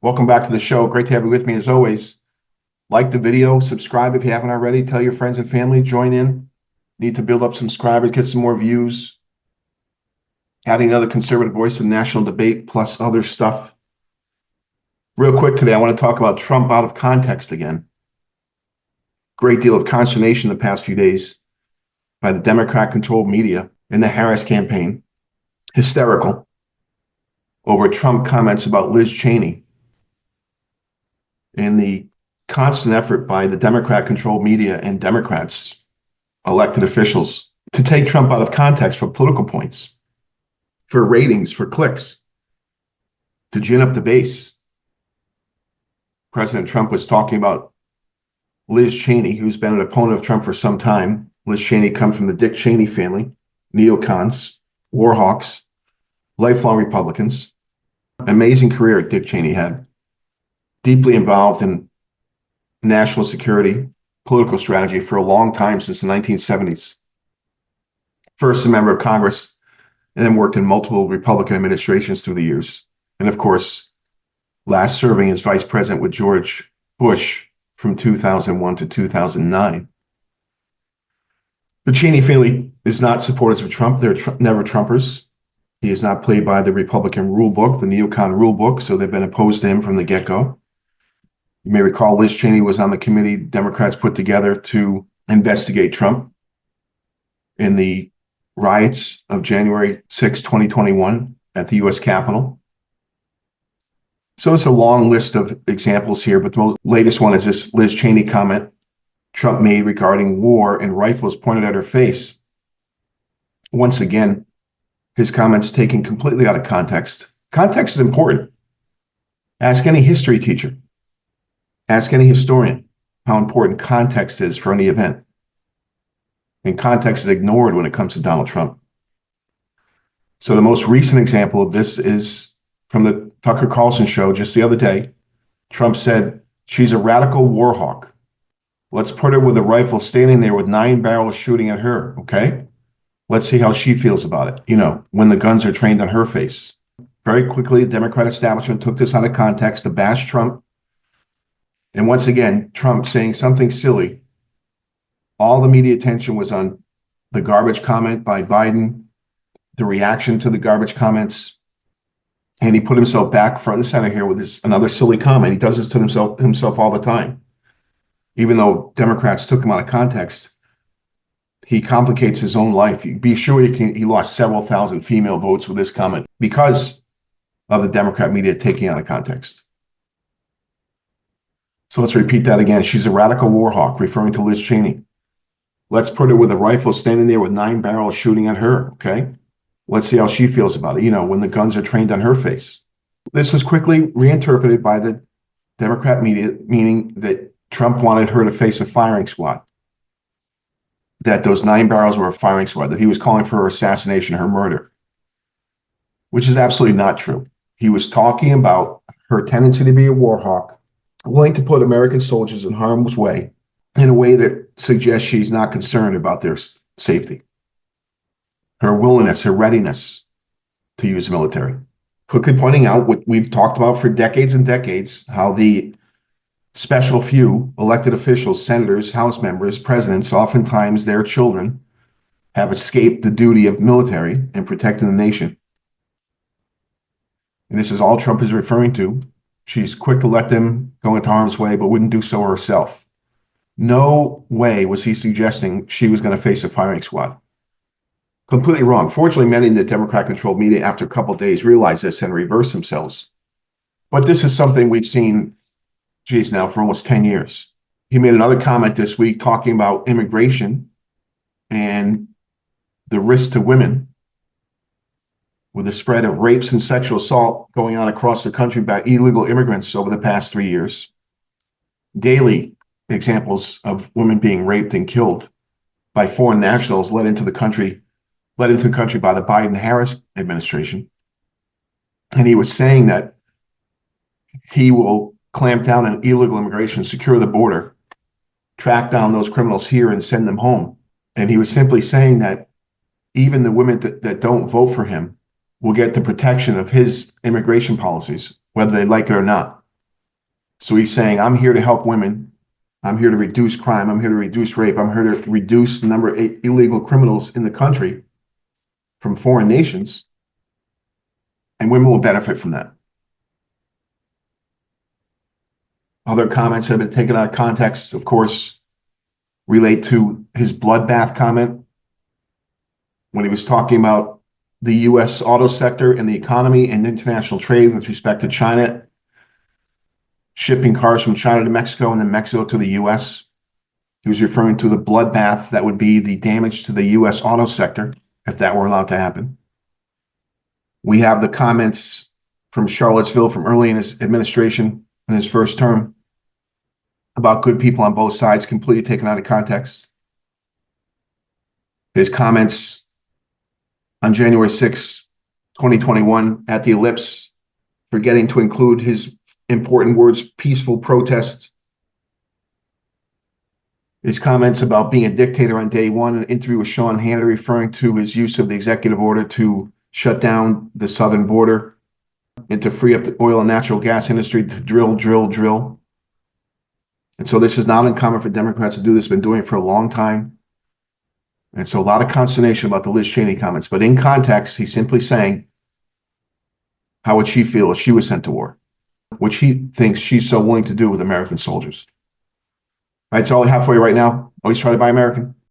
Welcome back to the show. Great to have you with me as always. Like the video, subscribe if you haven't already. Tell your friends and family, join in. Need to build up some subscribers, get some more views. Adding another conservative voice to the national debate, plus other stuff. Real quick today, I want to talk about Trump out of context again. Great deal of consternation the past few days by the Democrat-controlled media in the Harris campaign. Hysterical over Trump comments about Liz Chaney and the constant effort by the Democrat-controlled media and Democrats, elected officials, to take Trump out of context for political points, for ratings, for clicks, to gin up the base. President Trump was talking about Liz Chaney, who's been an opponent of Trump for some time. Liz Chaney comes from the Dick Cheney family, neocons, war hawks, lifelong Republicans. Amazing career Dick Cheney had. Deeply involved in national security, political strategy for a long time, since the 1970s. First a member of Congress, and then worked in multiple Republican administrations through the years. And of course, last serving as vice president with George Bush from 2001 to 2009. The Cheney family is not supporters of Trump. They're never Trumpers. He is not played by the Republican rule book, the neocon rule book, so they've been opposed to him from the get-go. You may recall Liz Chaney was on the committee Democrats put together to investigate Trump in the riots of January 6, 2021 at the U.S. Capitol. So it's a long list of examples here, but the most latest one is this Liz Chaney comment Trump made regarding war and rifles pointed at her face. Once again, his comments taken completely out of context. Context is important. Ask any history teacher. Ask any historian how important context is for any event. And context is ignored when it comes to Donald Trump. So the most recent example of this is from the Tucker Carlson show just the other day. Trump said, she's a radical war hawk. Let's put her with a rifle standing there with 9 barrels shooting at her, okay? Let's see how she feels about it, when the guns are trained on her face. Very quickly, the Democrat establishment took this out of context to bash Trump. And once again, Trump saying something silly. All the media attention was on the garbage comment by Biden, the reaction to the garbage comments. And he put himself back front and center here with another silly comment. He does this to himself all the time. Even though Democrats took him out of context, he complicates his own life. Be sure he lost several thousand female votes with this comment because of the Democrat media taking out of context. So let's repeat that again. She's a radical war hawk, referring to Liz Chaney. Let's put her with a rifle standing there with 9 barrels shooting at her, okay? Let's see how she feels about it, when the guns are trained on her face. This was quickly reinterpreted by the Democrat media, meaning that Trump wanted her to face a firing squad. That those 9 barrels were a firing squad, that he was calling for her assassination, her murder, which is absolutely not true. He was talking about her tendency to be a war hawk, willing to put American soldiers in harm's way in a way that suggests she's not concerned about their safety. Her willingness, her readiness to use the military. Quickly pointing out what we've talked about for decades and decades, how the special few elected officials, senators, House members, presidents, oftentimes their children, have escaped the duty of military and protecting the nation. And this is all Trump is referring to. She's quick to let them go into harm's way, but wouldn't do so herself. No way was he suggesting she was going to face a firing squad. Completely wrong. Fortunately, many in the Democrat-controlled media, after a couple of days, realized this and reversed themselves. But this is something we've seen, now for almost 10 years. He made another comment this week talking about immigration and the risk to women with the spread of rapes and sexual assault going on across the country by illegal immigrants over the past 3 years. Daily examples of women being raped and killed by foreign nationals led into the country by the Biden-Harris administration. And he was saying that he will clamp down on illegal immigration, secure the border, track down those criminals here and send them home. And he was simply saying that even the women that don't vote for him will get the protection of his immigration policies, whether they like it or not. So he's saying, I'm here to help women. I'm here to reduce crime. I'm here to reduce rape. I'm here to reduce the number of illegal criminals in the country from foreign nations. And women will benefit from that. Other comments that have been taken out of context, of course, relate to his bloodbath comment when he was talking about the U.S. auto sector and the economy and international trade with respect to China, shipping cars from China to Mexico and then Mexico to the U.S. He was referring to the bloodbath that would be the damage to the U.S. auto sector if that were allowed to happen. We have the comments from Charlottesville from early in his administration in his first term about good people on both sides, completely taken out of context. His comments on January 6, 2021 at the Ellipse, forgetting to include his important words, peaceful protest. His comments about being a dictator on day one, an interview with Sean Hannity referring to his use of the executive order to shut down the southern border and to free up the oil and natural gas industry to drill. And so this is not uncommon for Democrats to do this, been doing it for a long time. And so a lot of consternation about the Liz Chaney comments. But in context, he's simply saying, how would she feel if she was sent to war? Which he thinks she's so willing to do with American soldiers. All right, that's all I have for you right now. Always try to buy American.